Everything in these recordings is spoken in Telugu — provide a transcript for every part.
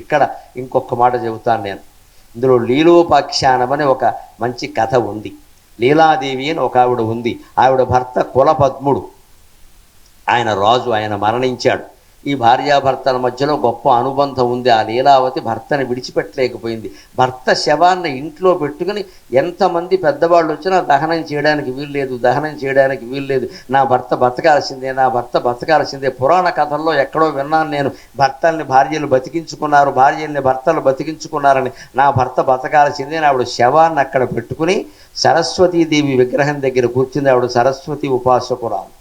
ఇక్కడ ఇంకొక మాట చెబుతాను నేను. ఇందులో లీలోపాఖ్యానమని ఒక మంచి కథ ఉంది. లీలాదేవి అని ఒక ఆవిడ ఉంది. ఆవిడ భర్త కులపద్ముడు, ఆయన రాజు, ఆయన మరణించాడు. ఈ భార్యాభర్తల మధ్యలో గొప్ప అనుబంధం ఉంది. ఆ లీలావతి భర్తని విడిచిపెట్టలేకపోయింది. భర్త శవాన్ని ఇంట్లో పెట్టుకుని ఎంతమంది పెద్దవాళ్ళు వచ్చినా దహనం చేయడానికి వీల్లేదు, దహనం చేయడానికి వీల్లేదు. నా భర్త బతకాల్సిందే, నా భర్త బతకాల్సిందే. పురాణ కథల్లో ఎక్కడో విన్నాను నేను, భర్తల్ని భార్యలు బతికించుకున్నారు, భార్యల్ని భర్తలు బతికించుకున్నారని. నా భర్త బతకాల్సిందే అని ఆవిడ శవాన్ని అక్కడ పెట్టుకుని సరస్వతీదేవి విగ్రహం దగ్గర కూర్చుంది. ఆవిడ సరస్వతి ఉపాసకురాలు.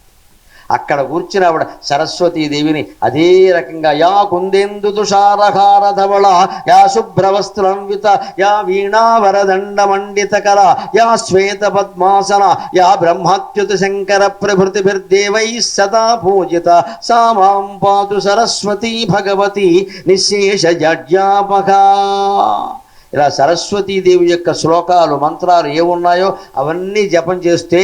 అక్కడ కూర్చుని ఆవిడ సరస్వతీదేవిని అదే రకంగా యా కుందేందు తుషారహార ధవళ యా శుభ్రవస్త్రన్విత యా వీణావరదండ మండిత కళ యా శ్వేత పద్మాసన యా బ్రహ్మాచ్యుత శంకర ప్రభృతిభిర్దేవై సదా పూజిత సా మాం పాతు సరస్వతీ భగవతి నిశేష జడ్యాపక. ఇలా సరస్వతీదేవి యొక్క శ్లోకాలు, మంత్రాలు ఏమున్నాయో అవన్నీ జపం చేస్తే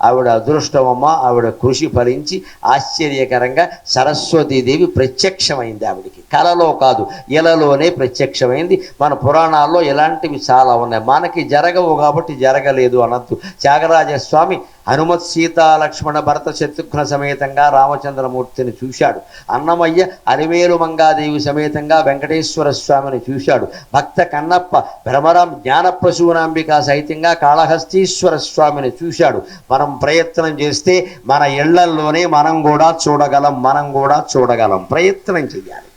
ఆవిడ అదృష్టమమ్మ. ఆవిడ కృషి ఫలించి ఆశ్చర్యకరంగా సరస్వతీదేవి ప్రత్యక్షమైంది. ఆవిడికి కలలో కాదు, ఇలలోనే ప్రత్యక్షమైంది. మన పురాణాల్లో ఇలాంటివి చాలా ఉన్నాయి. మనకి జరగవు కాబట్టి జరగలేదు అనద్దు. త్యాగరాజస్వామి హనుమత్ సీతా లక్ష్మణ భరత శత్రుఘ్న సమేతంగా రామచంద్రమూర్తిని చూశాడు. అన్నమయ్య అరివేలు మంగాదేవి సమేతంగా వెంకటేశ్వర స్వామిని చూశాడు. భక్త కన్నప్ప భ్రమరాం జ్ఞానప్రసూనాంబిక సహితంగా కాళహస్తీశ్వర స్వామిని చూశాడు. మనం ప్రయత్నం చేస్తే మన ఇళ్లల్లోనే మనం కూడా చూడగలం. ప్రయత్నం చేయాలి.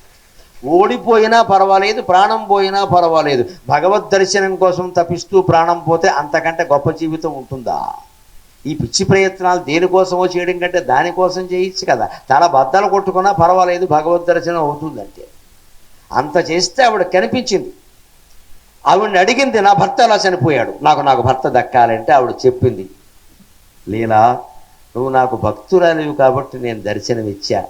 ఓడిపోయినా పర్వాలేదు, ప్రాణం పోయినా పర్వాలేదు. భగవద్ దర్శనం కోసం తపిస్తూ ప్రాణం పోతే అంతకంటే గొప్ప జీవితం ఉంటుందా? ఈ పిచ్చి ప్రయత్నాలు దేనికోసమో చేయడం కంటే దానికోసం చేయొచ్చు కదా. తల బద్దలు కొట్టుకున్నా పర్వాలేదు, భగవద్ దర్శనం అవుతుందంటే. అంత చేస్తే ఆవిడ కనిపించింది. ఆవిడని అడిగింది, నా భర్త అలా చనిపోయాడు, నాకు భర్త దక్కాలంటే ఆవిడ చెప్పింది, లీలా నువ్వు నాకు భక్తురాలివి కాబట్టి నేను దర్శనమిచ్చా.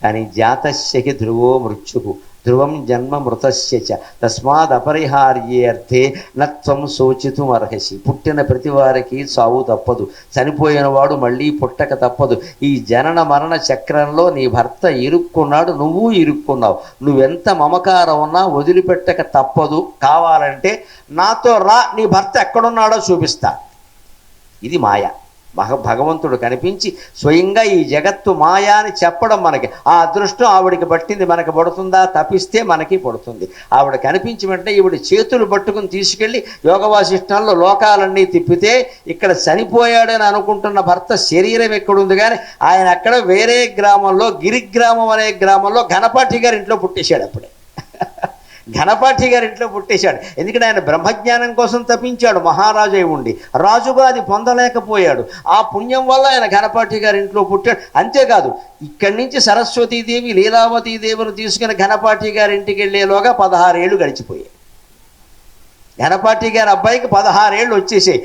కానీ జాతస్యకి ధ్రువో మృత్యువు ధ్రువం జన్మ మృతస్య చ తస్మాద్ అపరిహార్యే అర్థే నత్వం శోచితుం అర్హసి. పుట్టిన ప్రతి వారికి చావు తప్పదు, చనిపోయిన వాడు మళ్ళీ పుట్టక తప్పదు. ఈ జనన మరణ చక్రంలో నీ భర్త ఇరుక్కున్నాడు, నువ్వు ఇరుక్కున్నావు. నువ్వెంత మమకారం ఉన్నా వదిలిపెట్టక తప్పదు. కావాలంటే నాతో రా, నీ భర్త ఎక్కడున్నాడో చూపిస్తా. ఇది మాయ. భగవంతుడు కనిపించి స్వయంగా ఈ జగత్తు మాయా అని చెప్పడం మనకి. ఆ అదృష్టం ఆవిడికి పట్టింది, మనకి పడుతుందా? తపిస్తే మనకి పడుతుంది. ఆవిడ కనిపించి వెంటనే ఈవిడ చేతులు పట్టుకుని తీసుకెళ్ళి యోగ వాసిష్టంలో లోకాలన్నీ తిప్పితే ఇక్కడ చనిపోయాడని అనుకుంటున్న భర్త శరీరం ఎక్కడుంది కానీ ఆయన అక్కడ వేరే గ్రామంలో, గిరిగ్రామం అనే గ్రామంలో గణపాఠి గారి ఇంట్లో పుట్టేశాడు. అప్పుడే గణపాఠి గారి ఇంట్లో పుట్టేశాడు. ఎందుకంటే ఆయన బ్రహ్మజ్ఞానం కోసం తప్పించాడు, మహారాజు అయి ఉండి. రాజుగా అది పొందలేకపోయాడు. ఆ పుణ్యం వల్ల ఆయన గణపాఠి గారి ఇంట్లో పుట్టాడు. అంతేకాదు, ఇక్కడి నుంచి సరస్వతీదేవి లీలావతీదేవిని తీసుకుని గణపాఠి గారి ఇంటికి వెళ్ళేలోగా 16 ఏళ్ళు గడిచిపోయాయి. గణపాఠి గారి అబ్బాయికి 16 ఏళ్ళు వచ్చేసాయి.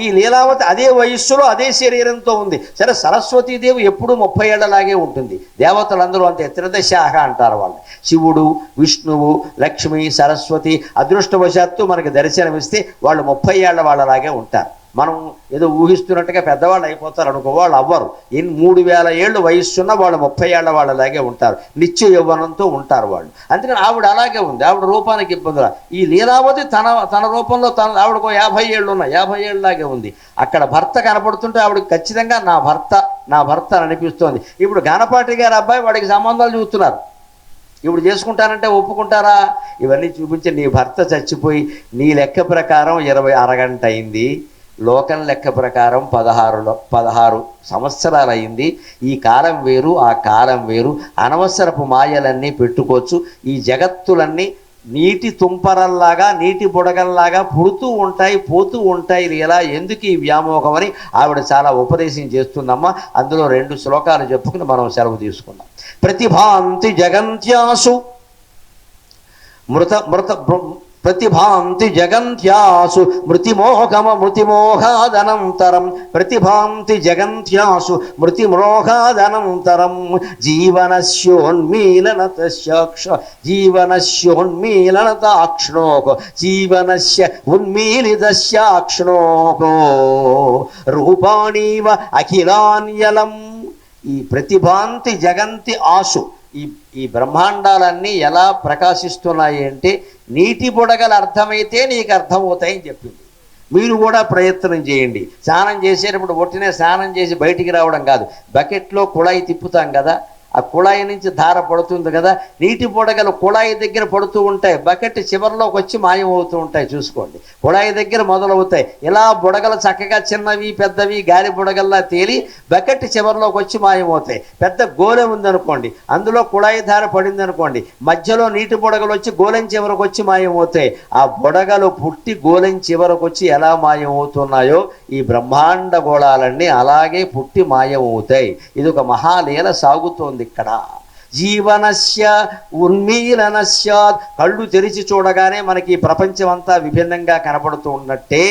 ఈ లీలావతి అదే వయస్సులో అదే శరీరంతో ఉంది. సరే, సరస్వతీదేవి ఎప్పుడూ 30 ఏళ్లలాగే ఉంటుంది. దేవతలందరూ అంతే, త్రిదశాఖ అంటారు వాళ్ళు. శివుడు, విష్ణువు, లక్ష్మి, సరస్వతి అదృష్టవశాత్తు మనకి దర్శనమిస్తే వాళ్ళు 30 ఏళ్ల వాళ్ళలాగే ఉంటారు. మనం ఏదో ఊహిస్తున్నట్టుగా పెద్దవాళ్ళు అయిపోతారు అనుకో, వాళ్ళు అవ్వరు. 3000 ఏళ్ళు వయస్సున్న వాళ్ళు 30 ఏళ్ల వాళ్ళలాగే ఉంటారు. నిత్య యవ్వనంతో ఉంటారు వాళ్ళు. అందుకని ఆవిడ అలాగే ఉంది. ఆవిడ రూపానికి ఇబ్బందులు. ఈ లీలావతి తన రూపంలో ఆవిడకు 50 ఏళ్ళు ఉన్నాయి, 50 ఏళ్ళలాగే ఉంది. అక్కడ భర్త కనపడుతుంటే ఆవిడకి ఖచ్చితంగా నా భర్త అని అనిపిస్తోంది. ఇప్పుడు గణపాటి గారి అబ్బాయి వాడికి సంబంధాలు చూస్తున్నారు. ఇప్పుడు చేసుకుంటానంటే ఒప్పుకుంటారా? ఇవన్నీ చూపించి నీ భర్త చచ్చిపోయి నీ లెక్క ప్రకారం 20 అరగంట అయింది, లోకం లెక్క ప్రకారం 16 సంవత్సరాలు అయింది. ఈ కాలం వేరు, ఆ కాలం వేరు. అనవసరపు మాయలన్నీ పెట్టుకోవచ్చు. ఈ జగత్తులన్నీ నీటి తుంపరల్లాగా, నీటి బుడగల్లాగా పుడుతూ ఉంటాయి, పోతూ ఉంటాయి. ఇలా ఎందుకు ఈ వ్యామోహం అని ఆవిడ చాలా ఉపదేశం చేస్తుందమ్మా. అందులో 2 శ్లోకాలు చెప్పుకుని మనం సెలవు తీసుకుందాం. ప్రతిభాంతి జగంత్యాసు ప్రతిభాంతి జగంత్యాసు మృతిమోహాదనంతరం ప్రతిభాంతి జగంత్యాసు మృతిమోహాదనంతరం జీవనస్యోన్మీలనతాక్ష్ణోకో జీవనస్య ఉన్మీలితస్యాక్ష్ణోకో రూపాణీవ అఖిలాన్యలం. ఈ ప్రతిభాంతి జగంతి ఆసు, ఈ ఈ బ్రహ్మాండాలన్నీ ఎలా ప్రకాశిస్తున్నాయి అంటే నీటి బుడగలు అర్థమైతే నీకు అర్థమవుతాయని చెప్పింది. మీరు కూడా ప్రయత్నం చేయండి. స్నానం చేసేటప్పుడు ఒట్టినే స్నానం చేసి బయటికి రావడం కాదు, బకెట్లో కుళాయి తిప్పుతాం కదా, ఆ కుళాయి నుంచి ధార పడుతుంది కదా, నీటి బుడగలు కుళాయి దగ్గర పడుతూ ఉంటాయి, బకెట్ చివరిలోకి వచ్చి మాయం అవుతూ ఉంటాయి. చూసుకోండి, కుళాయి దగ్గర మొదలవుతాయి, ఇలా బుడగలు చక్కగా చిన్నవి పెద్దవి గాలి బుడగల్లా తేలి బకెట్ చివరిలోకి వచ్చి మాయమవుతాయి. పెద్ద గోలె ఉందనుకోండి, అందులో కుళాయి ధార పడింది అనుకోండి, మధ్యలో నీటి బుడగలు వచ్చి గోలెం చివరకు వచ్చి మాయమవుతాయి. ఆ బుడగలు పుట్టి గోలెం చివరకు వచ్చి ఎలా మాయమవుతున్నాయో ఈ బ్రహ్మాండ గోళాలన్నీ అలాగే పుట్టి మాయమవుతాయి. ఇది ఒక మహాలీల సాగుతోంది ఇక్కడ. జీవనస్య ఉన్మీలనస్య, కళ్ళు తెరిచి చూడగానే మనకి ప్రపంచం అంతా విభిన్నంగా కనపడుతూ ఉన్నట్టే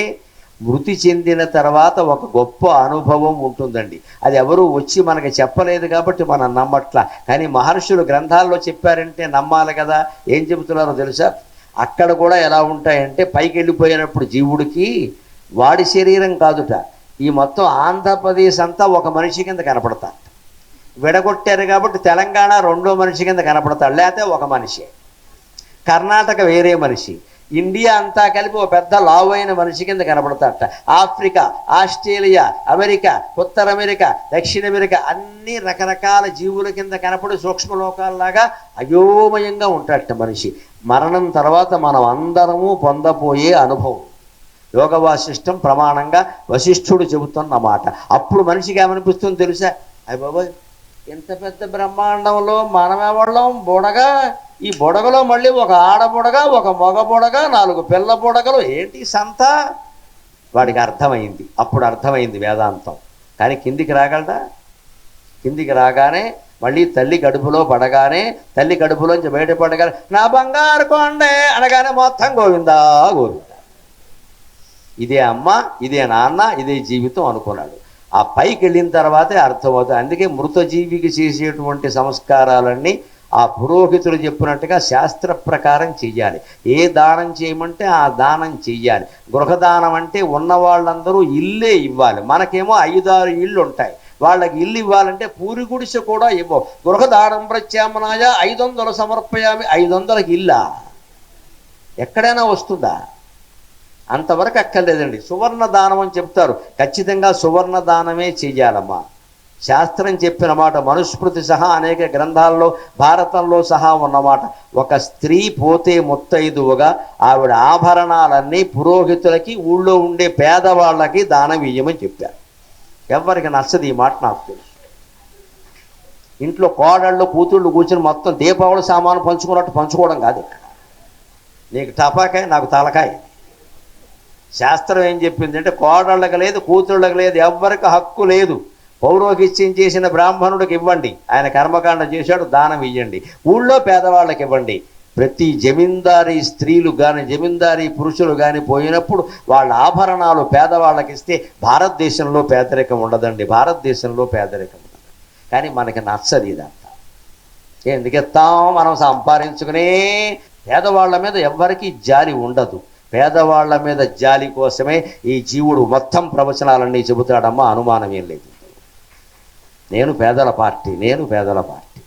మృతి చెందిన తర్వాత ఒక గొప్ప అనుభవం ఉంటుందండి. అది ఎవరు వచ్చి మనకి చెప్పలేదు కాబట్టి మనం నమ్మట్లా, కానీ మహర్షులు గ్రంథాల్లో చెప్పారంటే నమ్మాలి కదా. ఏం చెబుతున్నారో తెలుసా? అక్కడ కూడా ఎలా ఉంటాయంటే పైకి వెళ్ళిపోయినప్పుడు జీవుడికి వాడి శరీరం కాదుట, ఈ మొత్తం ఆంధ్రప్రదేశ్ అంతా ఒక మనిషి కింద కనపడతాడు. విడగొట్టారు కాబట్టి తెలంగాణ రెండో మనిషి కింద కనపడతాడు, లేకపోతే ఒక మనిషి. కర్ణాటక వేరే మనిషి, ఇండియా అంతా కలిపి ఒక పెద్ద లావైన మనిషి కింద కనపడతాడట. ఆఫ్రికా, ఆస్ట్రేలియా, అమెరికా, ఉత్తర అమెరికా, దక్షిణ అమెరికా అన్ని రకరకాల జీవుల కింద కనపడి సూక్ష్మలోకాల్లాగా అయోమయంగా ఉంటాడట మనిషి. మరణం తర్వాత మనం అందరము పొందబోయే అనుభవం యోగ వాసిష్టం ప్రమాణంగా వశిష్ఠుడు చెబుతున్న మాట. అప్పుడు మనిషికి ఏమనిపిస్తుంది తెలుసా? అయ్య బాబోయ్, ఇంత పెద్ద బ్రహ్మాండంలో మనమెవళ్ళం బుడగా, ఈ బుడగలో మళ్ళీ ఒక ఆడ బుడగ, ఒక మగ బుడగ, 4 పిల్ల బుడగలు, ఏంటి సంత? వాడికి అర్థమైంది, అప్పుడు అర్థమైంది వేదాంతం. కానీ కిందికి రాగలడా? కిందికి రాగానే మళ్ళీ తల్లి కడుపులో పడగానే, తల్లి కడుపులోంచి బయటపడగానే నా బంగారు కొండే అనగానే మొత్తం గోవిందా గోవిందా, ఇదే అమ్మ, ఇదే నాన్న, ఇదే జీవితం అనుకున్నాడు. ఆ పైకి వెళ్ళిన తర్వాతే అర్థమవుతుంది. అందుకే మృతజీవికి చేసేటువంటి సంస్కారాలన్నీ ఆ పురోహితులు చెప్పినట్టుగా శాస్త్ర ప్రకారం చెయ్యాలి. ఏ దానం చేయమంటే ఆ దానం చెయ్యాలి. గృహదానం అంటే ఉన్న వాళ్ళందరూ ఇల్లే ఇవ్వాలి. మనకేమో 5-6 ఇళ్ళు ఉంటాయి, వాళ్ళకి ఇల్లు ఇవ్వాలంటే పూరి గుడిసె కూడా ఇవ్వవు. గృహదానం ప్రత్యామ్నాయ 500 సమర్పయామి, 500కి ఇల్లా ఎక్కడైనా వస్తుందా? అంతవరకు అక్కర్లేదండి. సువర్ణ దానం అని చెప్తారు, ఖచ్చితంగా సువర్ణ దానమే చెయ్యాలమ్మా. శాస్త్రం చెప్పిన మాట, మనుస్మృతి సహా అనేక గ్రంథాల్లో భారతంలో సహా ఉన్నమాట. ఒక స్త్రీ పోతే ముత్తైదువుగా ఆవిడ ఆభరణాలన్నీ పురోహితులకి, ఊళ్ళో ఉండే పేదవాళ్ళకి దానం ఇయ్యమని చెప్పారు. ఎవరికి నచ్చదు ఈ మాట నాకు తెలుసు. ఇంట్లో కోడళ్ళు కూతుళ్ళు కూర్చొని మొత్తం దీపావళి సామాను పంచుకున్నట్టు పంచుకోవడం కాదు ఇక్కడ. నీకు టపాకాయ, నాకు తలకాయ. శాస్త్రం ఏం చెప్పింది అంటే కోడళ్ళకి లేదు, కూతుళ్ళకి లేదు, ఎవ్వరికి హక్కు లేదు. పౌరోహిత్యం చేసిన బ్రాహ్మణుడికి ఇవ్వండి, ఆయన కర్మకాండ చేశాడు, దానం ఇవ్వండి. ఊళ్ళో పేదవాళ్ళకి ఇవ్వండి. ప్రతి జమీందారీ స్త్రీలు కానీ జమీందారీ పురుషులు కానీ పోయినప్పుడు వాళ్ళ ఆభరణాలు పేదవాళ్ళకి ఇస్తే భారతదేశంలో పేదరికం ఉండదండి, భారతదేశంలో పేదరికం ఉండదు. కానీ మనకి నచ్చదు ఇదంతా. ఎందుకెత్తాం? మనం సంపాదించుకునే పేదవాళ్ళ మీద ఎవ్వరికీ జాలి ఉండదు. పేదవాళ్ల మీద జాలి కోసమే ఈ జీవుడు మొత్తం ప్రవచనాలన్నీ చెబుతాడమ్మా, అనుమానం ఏం లేదు. నేను పేదల పార్టీ, నేను పేదల పార్టీ.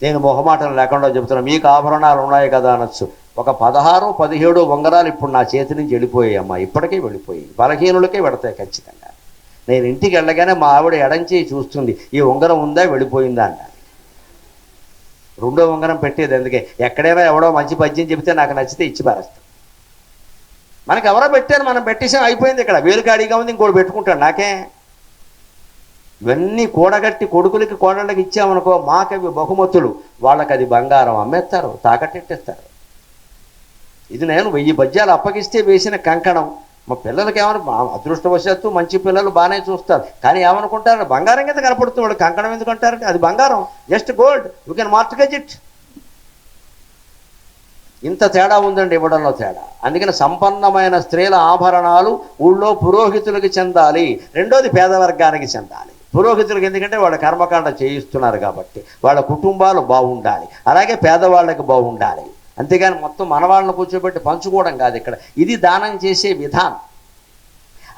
నేను మొహమాటం లేకుండా చెబుతున్నా. మీకు ఆభరణాలు ఉన్నాయి కదా అనొచ్చు. ఒక 16-17 ఉంగరాలు ఇప్పుడు నా చేతి నుంచి వెళ్ళిపోయాయి అమ్మా, ఇప్పటికే వెళ్ళిపోయాయి. బలహీనులకే పెడతాయి ఖచ్చితంగా. నేను ఇంటికి వెళ్ళగానే మా ఆవిడ ఎడంచేయి చూస్తుంది, ఈ ఉంగరం ఉందా వెళ్ళిపోయిందా అంట. రెండో ఉంగరం పెట్టేది అందుకే. ఎక్కడైనా ఎవడో మంచి పద్యం చెబితే నాకు నచ్చితే ఇచ్చి పారేస్తాను. మనకి ఎవరో పెట్టారు, మనం పెట్టేసాం, అయిపోయింది. ఇక్కడ వేలు ఖాళీగా ఉంది, ఇంకోటి పెట్టుకుంటాడు. నాకే ఇవన్నీ కూడగట్టి కొడుకులకి కోడళ్ళకి ఇచ్చామనుకో, మాకవి బహుమతులు, వాళ్ళకి అది బంగారం అమ్మేస్తారు, తాకట్టెట్టేస్తారు. ఇది నేను 1000 పద్యాలు అప్పగిస్తే వేసిన కంకణం. మా పిల్లలకి ఏమన్నా అదృష్టవశాత్తు మంచి పిల్లలు బాగానే చూస్తారు, కానీ ఏమనుకుంటారు? బంగారం కింద కనపడుతుంది, వాళ్ళు కంకణం ఎందుకంటారంటే అది బంగారం, just gold, you can mortgage it. ఇంత తేడా ఉందండి ఇవ్వడంలో తేడా. అందుకని సంపన్నమైన స్త్రీల ఆభరణాలు ఊళ్ళో పురోహితులకి చెందాలి. రెండోది పేదవర్గానికి చెందాలి. పురోహితులకు ఎందుకంటే వాళ్ళ కర్మకాండ చేయిస్తున్నారు కాబట్టి వాళ్ళ కుటుంబాలు బాగుండాలి, అలాగే పేదవాళ్ళకి బాగుండాలి. అంతేగాని మొత్తం మనవాళ్ళని కూర్చోబెట్టి పంచుకోవడం కాదు ఇక్కడ. ఇది దానం చేసే విధానం.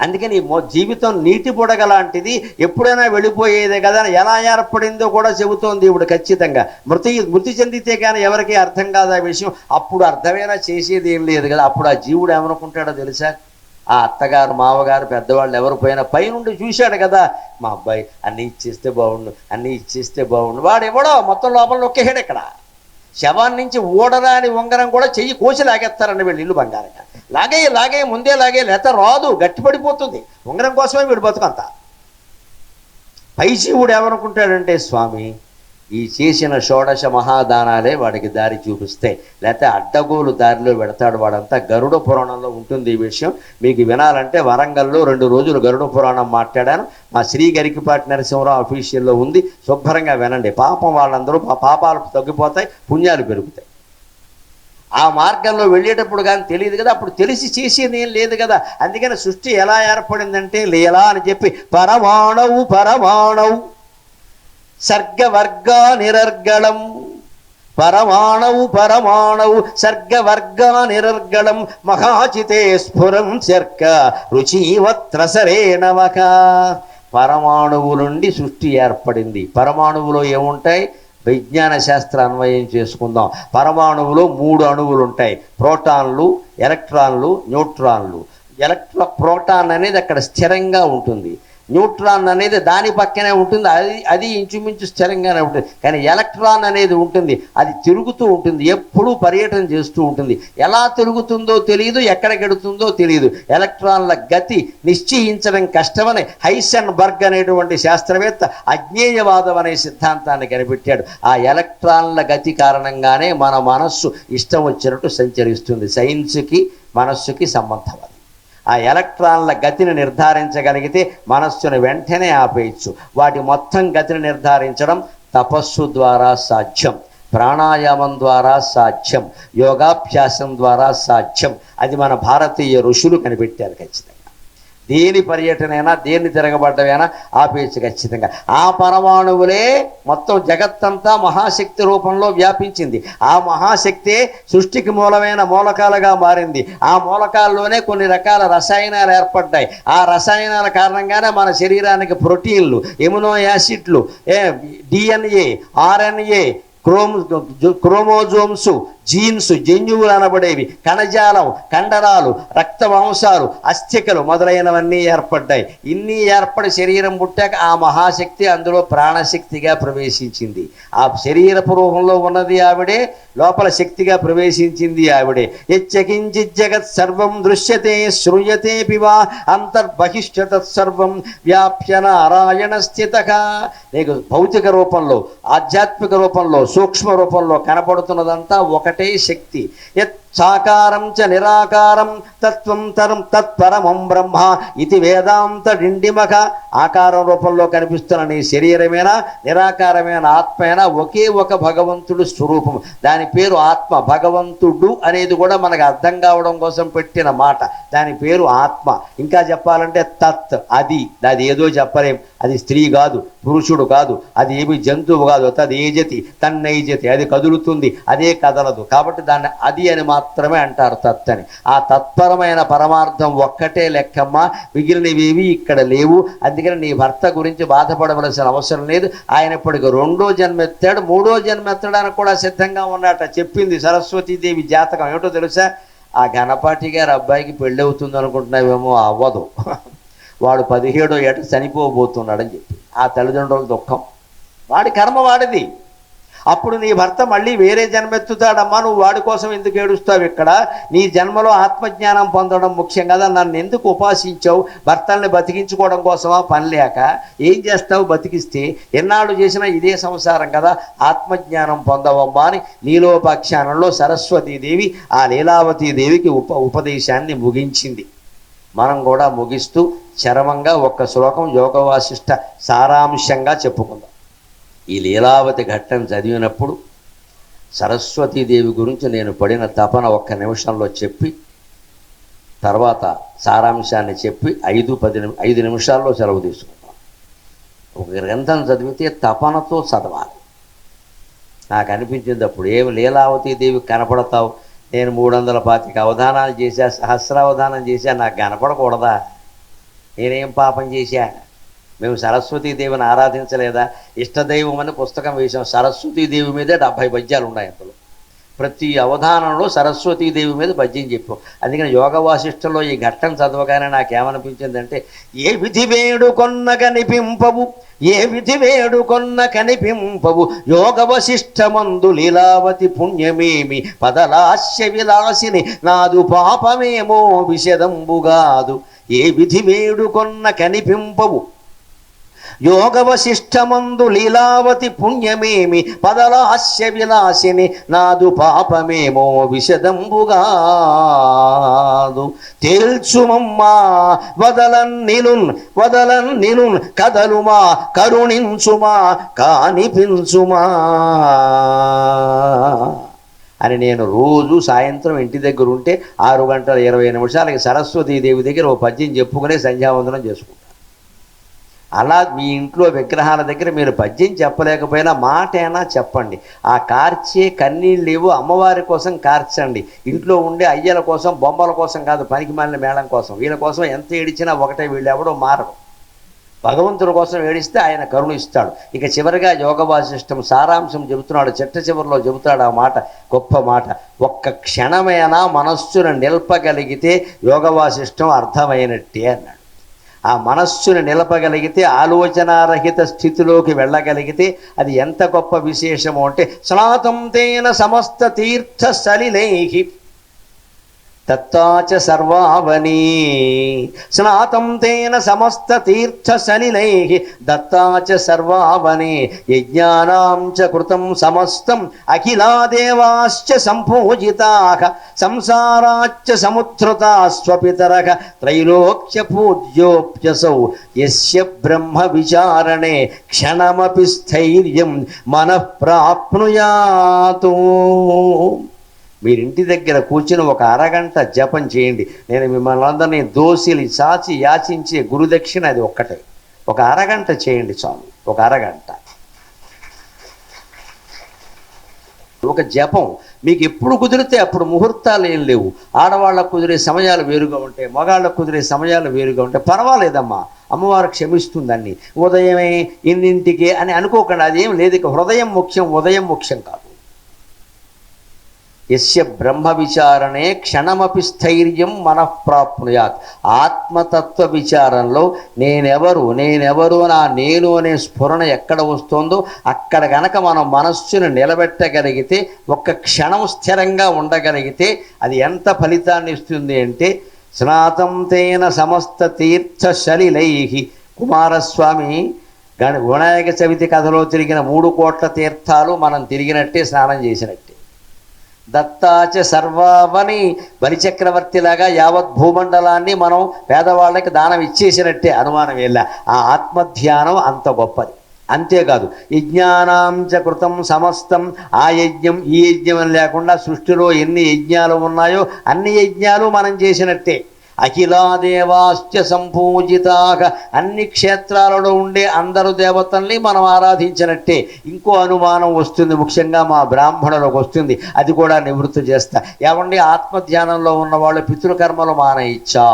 అందుకని జీవితం నీటి బుడగలాంటిది, ఎప్పుడైనా వెళ్ళిపోయేదే కదా. ఎలా ఏర్పడిందో కూడా చెబుతోంది ఇప్పుడు ఖచ్చితంగా. మృతి చెందితే కానీ ఎవరికి అర్థం కాదు ఆ విషయం. అప్పుడు అర్థమైనా చేసేది ఏం లేదు కదా. అప్పుడు ఆ జీవుడు ఏమనుకుంటాడో తెలుసా? ఆ అత్తగారు మామగారు పెద్దవాళ్ళు ఎవరు పోయినా పైనుండి చూశాడు కదా, మా అబ్బాయి అన్నీ ఇచ్చేస్తే బాగుండు, అన్నీ ఇచ్చేస్తే బాగుండు. వాడు ఎవడో మొత్తం లోపల నొక్కేసాడు. ఇక్కడ శవాన్ని నుంచి ఊడరాని ఉంగరం కూడా చెయ్యి కోసి లాగేస్తారండి వీళ్ళు. ఇల్లు బంగారంగా లాగే ముందే లాగే, లేత రాదు, గట్టిపడిపోతుంది. ఉంగరం కోసమే వీడు బతుకంతా. పైశివుడు ఏమనుకుంటాడంటే, స్వామి ఈ చేసిన షోడశ మహాదానాలే వాడికి దారి చూపిస్తాయి, లేకపోతే అడ్డగోలు దారిలో పెడతాడు వాడంతా. గరుడ పురాణంలో ఉంటుంది ఈ విషయం. మీకు వినాలంటే వరంగల్లో 2 రోజులు గరుడ పురాణం మాట్లాడాను. మా శ్రీ గరికిపాటి నరసింహరావు అఫీషియల్లో ఉంది, శుభ్రంగా వినండి. పాపం వాళ్ళందరూ పాపాలు తగ్గిపోతాయి, పుణ్యాలు పెరుగుతాయి. ఆ మార్గంలో వెళ్ళేటప్పుడు కానీ తెలియదు కదా, అప్పుడు తెలిసి చేసేది ఏం లేదు కదా. అందుకని సృష్టి ఎలా ఏర్పడిందంటే లీలా అని చెప్పి పరమాణవు సర్గవర్గా నిరర్గళం, పరమాణవు సర్గవర్గా నిరర్గళం, మహాచితే స్ఫురం శర్క రుచివత్రసరేణవక. పరమాణువు నుండి సృష్టి ఏర్పడింది. పరమాణువులో ఏముంటాయి? విజ్ఞాన శాస్త్ర అన్వయం చేసుకుందాం. పరమాణువులో 3 అణువులు ఉంటాయి: ప్రోటాన్లు, ఎలక్ట్రాన్లు, న్యూట్రాన్లు. ప్రోటాన్ అనేది అక్కడ స్థిరంగా ఉంటుంది, న్యూట్రాన్ అనేది దాని పక్కనే ఉంటుంది, అది ఇంచుమించు స్థిరంగానే ఉంటుంది. కానీ ఎలక్ట్రాన్ అనేది ఉంటుంది, అది తిరుగుతూ ఉంటుంది, ఎప్పుడూ పర్యటన చేస్తూ ఉంటుంది. ఎలా తిరుగుతుందో తెలియదు, ఎక్కడికెడుతుందో తెలియదు. ఎలక్ట్రాన్ల గతి నిశ్చయించడం కష్టమని హైసెన్బర్గ్ అనేటువంటి శాస్త్రవేత్త అజ్ఞేయవాదం అనే సిద్ధాంతాన్ని కనిపెట్టాడు. ఆ ఎలక్ట్రాన్ల గతి కారణంగానే మన మనస్సు ఇష్టం వచ్చినట్టు సంచరిస్తుంది. సైన్స్కి మనస్సుకి సంబంధం అది. ఆ ఎలక్ట్రాన్ల గతిని నిర్ధారించగలిగితే మనస్సును వెంటనే ఆపేయచ్చు. వాటి మొత్తం గతిని నిర్ధారించడం తపస్సు ద్వారా సాధ్యం, ప్రాణాయామం ద్వారా సాధ్యం, యోగాభ్యాసం ద్వారా సాధ్యం. అది మన భారతీయ ఋషులు కనిపెట్టారు ఖచ్చితంగా. దేని పర్యటనైనా, దేన్ని తిరగబడ్డమైనా ఆపేయచ్చు ఖచ్చితంగా. ఆ పరమాణువులే మొత్తం జగత్తంతా మహాశక్తి రూపంలో వ్యాపించింది. ఆ మహాశక్తే సృష్టికి మూలమైన మూలకాలుగా మారింది. ఆ మూలకాల్లోనే కొన్ని రకాల రసాయనాలు ఏర్పడ్డాయి. ఆ రసాయనాల కారణంగానే మన శరీరానికి ప్రోటీన్లు, ఎమినో యాసిడ్లు, DNA, RNA, క్రోమోజోమ్స్, జీన్స్, జన్యువులు అనబడేవి, కణజాలం, కండరాలు, రక్త మాంసాలు, అస్థికలు మొదలైనవన్నీ ఏర్పడ్డాయి. ఇన్ని ఏర్పడి శరీరం పుట్టాక ఆ మహాశక్తి అందులో ప్రాణశక్తిగా ప్రవేశించింది. ఆ శరీరపు రూపంలో ఉన్నది ఆవిడే, లోపల శక్తిగా ప్రవేశించింది ఆవిడే. యచ్చకించిత్ జగత్ సర్వం దృశ్యతే శ్రూయతే పివా అంతర్బహిష్ట సర్వం వ్యాప్య నారాయణ స్థితః. నీకు భౌతిక రూపంలో, ఆధ్యాత్మిక రూపంలో, సూక్ష్మ రూపంలో కనపడుతున్నదంతా ఒకటే శక్తి. యత్ సాకారం చ నిరాకారం తత్వం తత్పరమం బ్రహ్మ ఇది వేదాంత డిండిమక. ఆకారం రూపంలో కనిపిస్తున్న నీ శరీరమేనా, నిరాకారమైన ఆత్మైనా ఒకే ఒక భగవంతుడు స్వరూపం. దాని పేరు ఆత్మ. భగవంతుడు అనేది కూడా మనకు అర్థం కావడం కోసం పెట్టిన మాట. దాని పేరు ఆత్మ. ఇంకా చెప్పాలంటే తత్, అది ఏదో చెప్పలేం. అది స్త్రీ కాదు, పురుషుడు కాదు, అది ఏమి జంతువు కాదు. తదేజతి తన్నైజతి, అది కదులుతుంది, అదే కదలదు. కాబట్టి దాన్ని అది అని మాత్రమే అంటారు తత్ అని. ఆ తత్పరమైన పరమార్థం ఒక్కటే లెక్కమ్మ, మిగిలినవేవి ఇక్కడ లేవు. అందుకని నీ భర్త గురించి బాధపడవలసిన అవసరం లేదు. ఆయన ఇప్పటికి 2వ జన్మెత్తాడు, 3వ జన్మెత్తడానికి కూడా సిద్ధంగా ఉన్నట్ట చెప్పింది సరస్వతీదేవి జాతకం. ఏమిటో తెలుసా? ఆ గణపాటి గారి అబ్బాయికి పెళ్ళి అవుతుంది అనుకుంటున్నావేమో, అవ్వదు. వాడు 17వ ఏట చనిపోబోతున్నాడని చెప్పి ఆ తల్లిదండ్రుల దుఃఖం. వాడి కర్మ వాడిది. అప్పుడు నీ భర్త మళ్ళీ వేరే జన్మెత్తుతాడమ్మా, నువ్వు వాడి కోసం ఎందుకు ఏడుస్తావు? ఇక్కడ నీ జన్మలో ఆత్మజ్ఞానం పొందడం ముఖ్యం కదా. నన్ను ఎందుకు ఉపాసించావు? భర్తల్ని బతికించుకోవడం కోసమా? పని లేక ఏం చేస్తావు? బతికిస్తే ఎన్నాళ్ళు చేసినా ఇదే సంసారం కదా. ఆత్మజ్ఞానం పొందవమ్మా అని నీలోపాఖ్యానంలో సరస్వతీదేవి ఆ లీలావతీదేవికి ఉపదేశాన్ని ముగించింది. మనం కూడా ముగిస్తూ చరమంగా ఒక్క శ్లోకం యోగవాసిష్ట సారాంశంగా చెప్పుకుందాం. ఈ లీలావతి ఘట్టం చదివినప్పుడు సరస్వతీదేవి గురించి నేను పడిన తపన ఒక్క నిమిషంలో చెప్పి, తర్వాత సారాంశాన్ని చెప్పి 5 నిమిషాల్లో సెలవు తీసుకుంటాం. ఒక గ్రంథం చదివితే తపనతో చదవాలి. నాకు అనిపించింది అప్పుడు, ఏమి లీలావతీదేవి కనపడతావు? నేను 325 అవధానాలు చేశా, సహస్రావధానం చేశా, నాకు కనపడకూడదా? నేనేం పాపం చేశా? మేము సరస్వతీదేవిని ఆరాధించలేదా? ఇష్టదైవం అని పుస్తకం వేశాం. సరస్వతీదేవి మీదే 70 పద్యాలు ఉన్నాయి అందులో. ప్రతి అవధానంలో సరస్వతీదేవి మీద పద్యం చెప్పాం. అందుకని యోగ వాసిష్టంలో ఈ ఘట్టం చదవగానే నాకేమనిపించిందంటే, ఏ విధి వేడుకొన్న కనిపింపవు, ఏ విధి వేడుకొన్న కనిపింపవు, యోగ వశిష్టమందు లీలావతి పుణ్యమేమి, పదలాస్య విలాసిని నాదు పాపమేమో విషదంబుగాదు. ఏ విధి వేడుకొన్న కనిపింపవు, యోగ వశిష్టమందు లీలావతి పుణ్యమేమి, పదలాస్య విలాసిని నాదు పాపమేమో విషదంబుగాదు. తేల్చుమమ్మా వదలన్నిలున్ కదలుమా, కరుణించుమా, కానిపించుమా అని నేను రోజు సాయంత్రం ఇంటి దగ్గర ఉంటే 6:20 సరస్వతీదేవి దగ్గర ఓ పద్యం చెప్పుకునే సంధ్యావందనం చేసుకుంటాను. అలా మీ ఇంట్లో విగ్రహాల దగ్గర మీరు పద్యం చెప్పలేకపోయినా మాట అయినా చెప్పండి. ఆ కార్చే కన్నీళ్ళు లేవు, అమ్మవారి కోసం కార్చండి. ఇంట్లో ఉండే అయ్యల కోసం, బొమ్మల కోసం కాదు, పనికి మాలిన మేళం కోసం. వీళ్ళ కోసం ఎంత ఏడిచినా ఒకటే, వీళ్ళు ఎవడో మారడు. భగవంతుడి కోసం ఏడిస్తే ఆయన కరుణిస్తాడు. ఇక చివరిగా యోగ వాసిష్టం సారాంశం చెబుతున్నాడు. చిట్ట చివరిలో చెబుతాడు ఆ మాట, గొప్ప మాట. ఒక్క క్షణమైనా మనస్సును నిలపగలిగితే యోగ వాసిష్టం అర్థమైనట్టే అన్నాడు. ఆ మనస్సును నిలపగలిగితే, ఆలోచనారహిత స్థితిలోకి వెళ్ళగలిగితే అది ఎంత గొప్ప విశేషము అంటే, స్నాతం తేన సమస్త తీర్థ సలిలైః తత్తాచ సర్వావని, స్నాతం తేన సమస్త తీర్థ సలిలైః దత్తాచ సర్వావని, యజ్ఞానాం చ కృతం సమస్తం అఖిలాదేవాశ్చ సంపూజితాః, సంసారాచ్చ సముద్ధృతా స్వపితరః త్రైలోక్య పూజ్యోప్యసౌ, యస్య బ్రహ్మ విచారణే క్షణమపి స్థైర్యం మనః ప్రాప్నుయాతు. మీరింటి దగ్గర కూర్చుని ఒక అరగంట జపం చేయండి. నేను మిమ్మల్ని అందరినీ దోసిలి చాచి యాచించే గురుదక్షిణ అది ఒక్కటే. ఒక అరగంట చేయండి చాలు, ఒక అరగంట. ఒక జపం మీకు ఎప్పుడు కుదిరితే అప్పుడు. ముహూర్తాలు ఏం లేవు. ఆడవాళ్ళకు కుదిరే సమయాలు వేరుగా ఉంటాయి, మగాళ్ళకు కుదిరే సమయాలు వేరుగా ఉంటాయి. పర్వాలేదమ్మా, అమ్మవారు క్షమిస్తుందండి. ఉదయమే ఇన్నింటికి అని అనుకోకండి, అదేం లేదు. ఇక హృదయం ముఖ్యం, ఉదయం ముఖ్యం కాదు. యస్య బ్రహ్మ విచారణే క్షణమపి స్థైర్యం మనఃప్రాప్నుయాత్. ఆత్మతత్వ విచారంలో నేనెవరు నా నేను అనే స్ఫురణ ఎక్కడ వస్తుందో అక్కడ గనక మనం మనస్సును నిలబెట్టగలిగితే, ఒక్క క్షణం స్థిరంగా ఉండగలిగితే అది ఎంత ఫలితాన్ని ఇస్తుంది అంటే, స్నాతం తేన సమస్త తీర్థ సలిలైః. కుమారస్వామి వినాయక చవితి కథలో తిరిగిన 3 కోట్ల తీర్థాలు మనం తిరిగినట్టే, స్నానం చేసినట్టే. దత్తాచ సర్వావని, బలిచక్రవర్తిలాగా యావత్ భూమండలాన్ని మనం పేదవాళ్ళకి దానం ఇచ్చేసినట్టే, అనుమానం వెళ్ళా. ఆ ఆత్మధ్యానం అంత గొప్పది. అంతేకాదు, యజ్ఞానాం చ కృతం సమస్తం, ఆ యజ్ఞం ఈ యజ్ఞం అని లేకుండా సృష్టిలో ఎన్ని యజ్ఞాలు ఉన్నాయో అన్ని యజ్ఞాలు మనం చేసినట్టే. అఖిలాదేవాశ్చ సంపూజితాః, అన్ని క్షేత్రాలలో ఉండే అందరు దేవతల్ని మనం ఆరాధించినట్టే. ఇంకో అనుమానం వస్తుంది, ముఖ్యంగా మా బ్రాహ్మణులకు వస్తుంది, అది కూడా నివృత్తి చేస్తా. ఏమండి, ఆత్మధ్యానంలో ఉన్నవాళ్ళు పితృకర్మలు మానయిచ్చా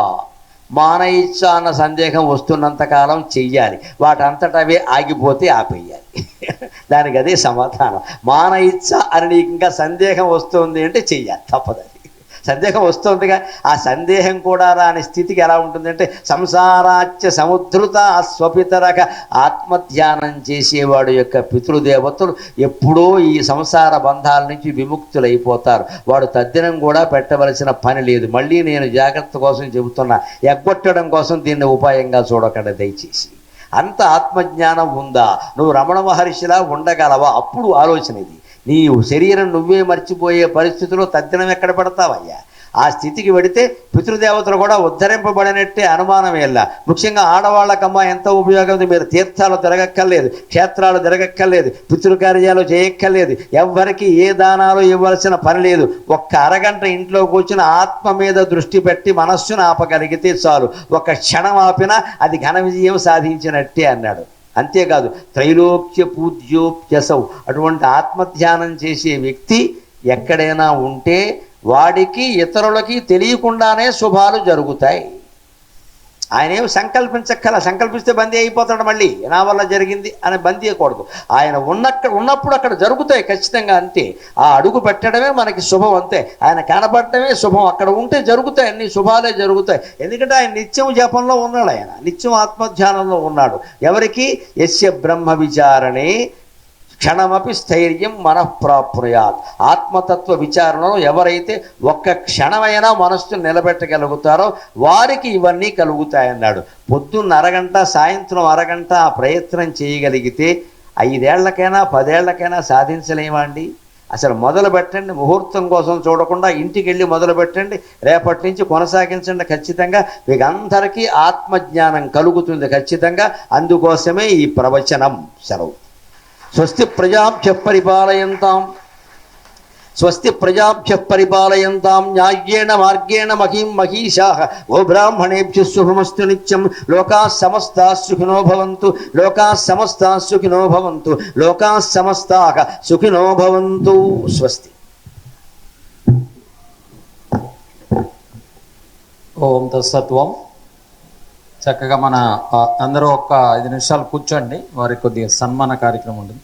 అన్న సందేహం వస్తున్నంతకాలం చెయ్యాలి. వాటంతటవే ఆగిపోతే ఆపేయాలి. దానికి అదే సమాధానం. మానయిచ్చ అని నీకు ఇంకా సందేహం వస్తుంది అంటే చెయ్యాలి, తప్పదు. సందేహం వస్తుందిగా, ఆ సందేహం కూడా రాని స్థితికి ఎలా ఉంటుందంటే, సంసారాచ్య సముద్ధృత స్వపితరక. ఆత్మధ్యానం చేసేవాడు యొక్క పితృదేవతలు ఎప్పుడో ఈ సంసార బంధాల నుంచి విముక్తులైపోతారు. వాడు తద్దినం కూడా పెట్టవలసిన పని లేదు. మళ్ళీ నేను జాగ్రత్త కోసం చెబుతున్నా, ఎగ్గొట్టడం కోసం దీన్ని ఉపాయంగా చూడకండి దయచేసి. అంత ఆత్మజ్ఞానం ఉందా? నువ్వు రమణ మహర్షిలా ఉండగలవా? అప్పుడు ఆలోచన ఇది. నీ శరీరం నువ్వే మర్చిపోయే పరిస్థితిలో తద్దినం ఎక్కడ పడతావయ్యా? ఆ స్థితికి వెడితే పితృదేవతలు కూడా ఉద్ధరింపబడినట్టే, అనుమానం వెళ్ళా. ముఖ్యంగా ఆడవాళ్ళకమ్మా ఎంత ఉపయోగం. మీరు తీర్థాలు తిరగక్కర్లేదు, క్షేత్రాలు తిరగక్కర్లేదు, పితృకార్యాలు చేయక్కర్లేదు, ఎవ్వరికి ఏ దానాలు ఇవ్వాల్సిన పని లేదు. ఒక్క అరగంట ఇంట్లో కూర్చుని ఆత్మ మీద దృష్టి పెట్టి మనస్సును ఆపగలిగితే చాలు. ఒక క్షణం ఆపినా అది ఘన విజయం సాధించినట్టే అన్నాడు. అంతేకాదు, త్రైలోక్య పూజ్యోప్యసౌ. అటువంటి ఆత్మధ్యానం చేసే వ్యక్తి ఎక్కడైనా ఉంటే వాడికి ఇతరులకి తెలియకుండానే శుభాలు జరుగుతాయి. ఆయన ఏమి సంకల్పిస్తే బందీ అయిపోతాడు, మళ్ళీ నా వల్ల జరిగింది అని బందీ అయ్యకూడదు. ఆయన ఉన్నప్పుడు అక్కడ జరుగుతాయి ఖచ్చితంగా, అంతే. ఆ అడుగు పెట్టడమే మనకి శుభం, అంతే. ఆయన కనబడటమే శుభం, అక్కడ ఉంటే జరుగుతాయి, అన్ని శుభాలే జరుగుతాయి. ఎందుకంటే ఆయన నిత్యం జపంలో ఉన్నాడు, ఆయన నిత్యం ఆత్మధ్యానంలో ఉన్నాడు. ఎవరికి? యస్య బ్రహ్మ విచారణే క్షణమపి స్థైర్యం మనఃప్రాప్నుయాత్. ఆత్మతత్వ విచారణలో ఎవరైతే ఒక్క క్షణమైనా మనస్సును నిలబెట్టగలుగుతారో వారికి ఇవన్నీ కలుగుతాయన్నాడు. పొద్దున్న అరగంట, సాయంత్రం అరగంట ప్రయత్నం చేయగలిగితే 5 ఏళ్లకైనా 10 ఏళ్లకైనా సాధించలేమా అండి? అసలు మొదలు పెట్టండి, ముహూర్తం కోసం చూడకుండా ఇంటికి వెళ్ళి మొదలు పెట్టండి, రేపటి నుంచి కొనసాగించండి. ఖచ్చితంగా మీకు అందరికీ ఆత్మజ్ఞానం కలుగుతుంది ఖచ్చితంగా. అందుకోసమే ఈ ప్రవచనం. సెలవు. స్వస్తి ప్రజాభ్యః పరిపాలయంతాం, స్వస్తి ప్రజాభ్యః పరిపాలయంతాం న్యాయ్యేన మార్గేణ మహీం మహీషాః. గోబ్రాహ్మణేభ్యః శుభమస్తు నిత్యం. లోకాః సమస్తాః సుఖినో భవంతు, లోకాః సమస్తాః సుఖినో భవంతు, లోకాః సమస్తాః సుఖినో భవంతు. స్వస్తి. ఓం తత్సత్వం. చక్కగా మన అందరూ ఒక 5 నిమిషాలు కూర్చోండి. వారికి కొద్దిగా సన్మాన కార్యక్రమం ఉంటుంది.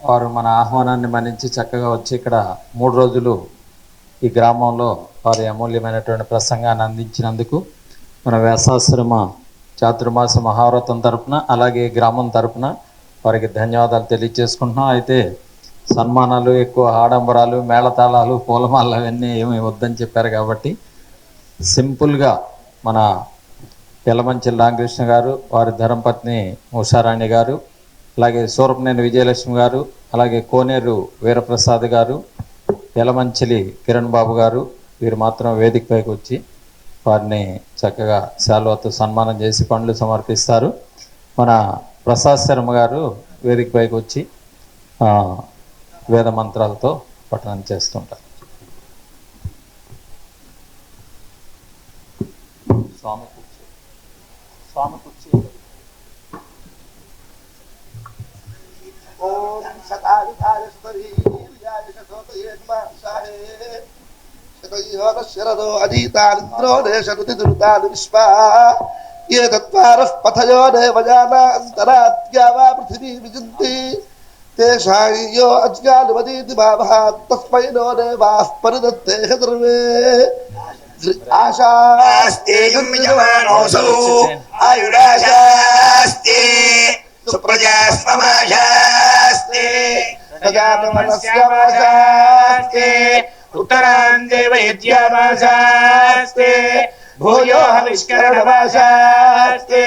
వారు మన ఆహ్వానాన్ని మన్నించి చక్కగా వచ్చి ఇక్కడ 3 రోజులు ఈ గ్రామంలో వారి అమూల్యమైనటువంటి ప్రసంగాన్ని అందించినందుకు మన వ్యాసాశ్రమ చాతుర్మాస మహావ్రతం తరపున అలాగే గ్రామం తరపున వారికి ధన్యవాదాలు తెలియజేసుకుంటున్నాం. అయితే సన్మానాలు, ఎక్కువ ఆడంబరాలు, మేళతాళాలు, పూలమాలలు అవన్నీ ఏమీ వద్దని చెప్పారు కాబట్టి సింపుల్గా మన యలమంచిలి రామకృష్ణ గారు, వారి ధర్మపత్ని ఉషారాణి గారు, అలాగే సూరపనేని విజయలక్ష్మి గారు, అలాగే కోనేరు వీరప్రసాద్ గారు, యలమంచిలి కిరణ్ బాబు గారు, వీరు మాత్రం వేదిక పైకి వచ్చి వారిని చక్కగా శాలువాతో సన్మానం చేసి పండ్లు సమర్పిస్తారు. మన ప్రసాద్ శర్మ గారు వేదిక పైకి వచ్చి వేద మంత్రాలతో పఠనం చేస్తుంటారు. స్వామి కుర్చీ. ఓం సదావికాయ స్తరీర్యాయ శతోతయేన్మాసాహే శతయోనశరదో అజీతానిద్రో దేశరుతి దుర్గాలు విశ్వా ఏ తత్వారః పథయో దేవజానాంతరాత్యా వా పృథివీ విజంతి తేషాయో అజ్ఞానమదీతి భావః తస్మై నో దేవాః పరిదత్తే సర్వే ఆశాస్తే యజమానోసౌ ఆయురాశాస్తే సుప్రజాస్మమాశాస్తే ప్రజాపమనస్యమాశాస్తే ఉత్తరాన్ దేవయజ్యామాశాస్తే భూయో హవిష్కరణమాశాస్తే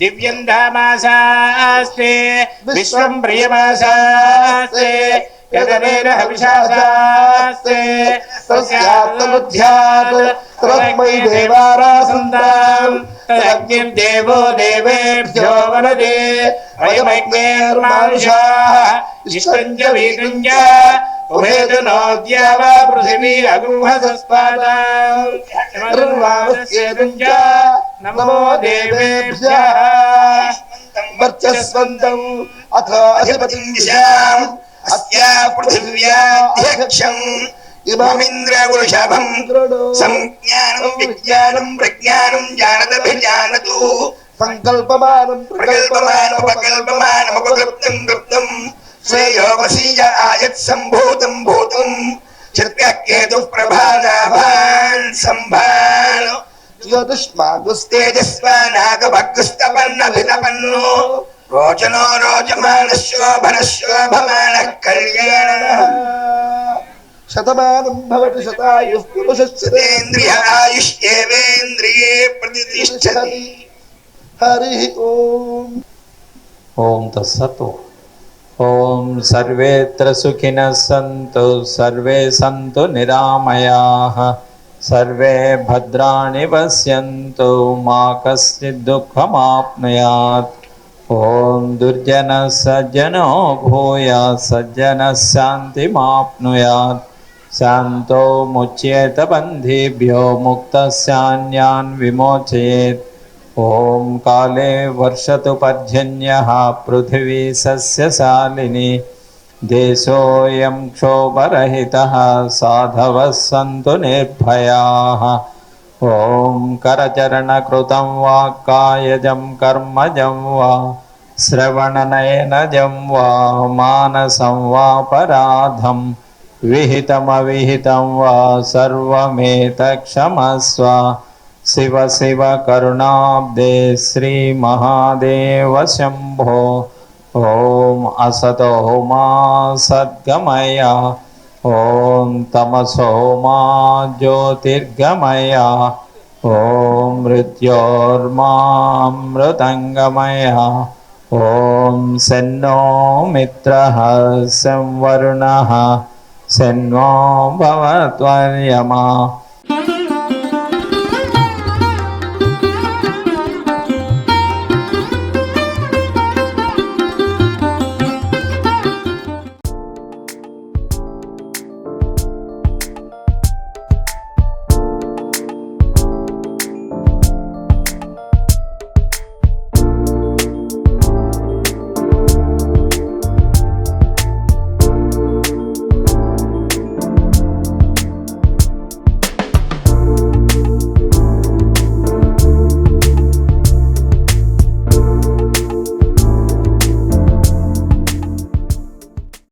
దివ్యం ధామాశాస్తే విశ్వం ప్రియమాశాస్తే యదనేన హవిషాశాస్తే తస్యాత్తనుధ్యాత్ తస్మై దేవారాసంతాం తదగ్నిర్దేవో దేవేభ్యో వదతే వయమగ్నేర్మానుషాః ఇష్టం చ వీతం చ ఉభేతు నోద్యా వా పృథివీ అగుంహసస్పాదాం సర్వావస్యేతం చ నమో దేవేభ్యః వర్చస్వంతం అథ అధిపతిం దిశాం అస్యా పృథివ్యాధ్యక్షం ఇమమింద్ర వృషభం సంజ్ఞానం విజ్ఞానం ప్రజ్ఞానం జానదభిజానతు సంకల్పమానం ప్రకల్పమానం ఉపకల్ప్తం కృప్తం శ్రేయో వసీయ ఆయత్ సంభూతం భూతం చిత్రకేతు ప్రభానాభాన్ సంభానో జ్యోతిష్మాగుస్తేజస్వానాగభగ్స్తపన్నభితపన్నో రోచనో రోచమానశోభనశోభమాన కళ్యాణ శతమానం భవతి శతాయుః పురుషస్యేంద్రియ ఆయుష్యేవేంద్రియే ప్రతిష్ఠతి. హరి ఓం. ఓం తత్సత్. ఓం సర్వేత్ర సుఖినః సంతు సర్వే సంతు నిరామయాః సర్వే భద్రాణి పశ్యంతు మా కశ్చిద్ దుఃఖమాప్నుయాత్. ఓం దుర్జనః సజ్జనో భూయాత్ సజ్జనః శాంతిమాప్నుయాత్. శాంతో ముచ్యేత బంధీభ్యో ముక్తస్యాన్యాన్ విమోచయేత్. ఓం కాలే వర్షతు పర్జన్యః పృథివీ సస్యశాలిని దేశోయం క్షోభరహితః సాధవः సంతు నిర్భయాః. ఓం కరచరణకృతం వా కాయజం కర్మజం వా శ్రవణనయనజం వా మానసం వా పరాధం విహితమవిహితం వా సర్వమేతక్షమస్వ శివ శివ కరుణాబ్దే శ్రీ మహాదేవ శంభో ఓం అసతో మా సద్గమయ ఓం తమసో మా జ్యోతిర్గమయ ఓం మృత్యోర్మామృతంగమయ ఓం శన్నో మిత్రః శం వరుణః శన్నో భవత్వర్యమా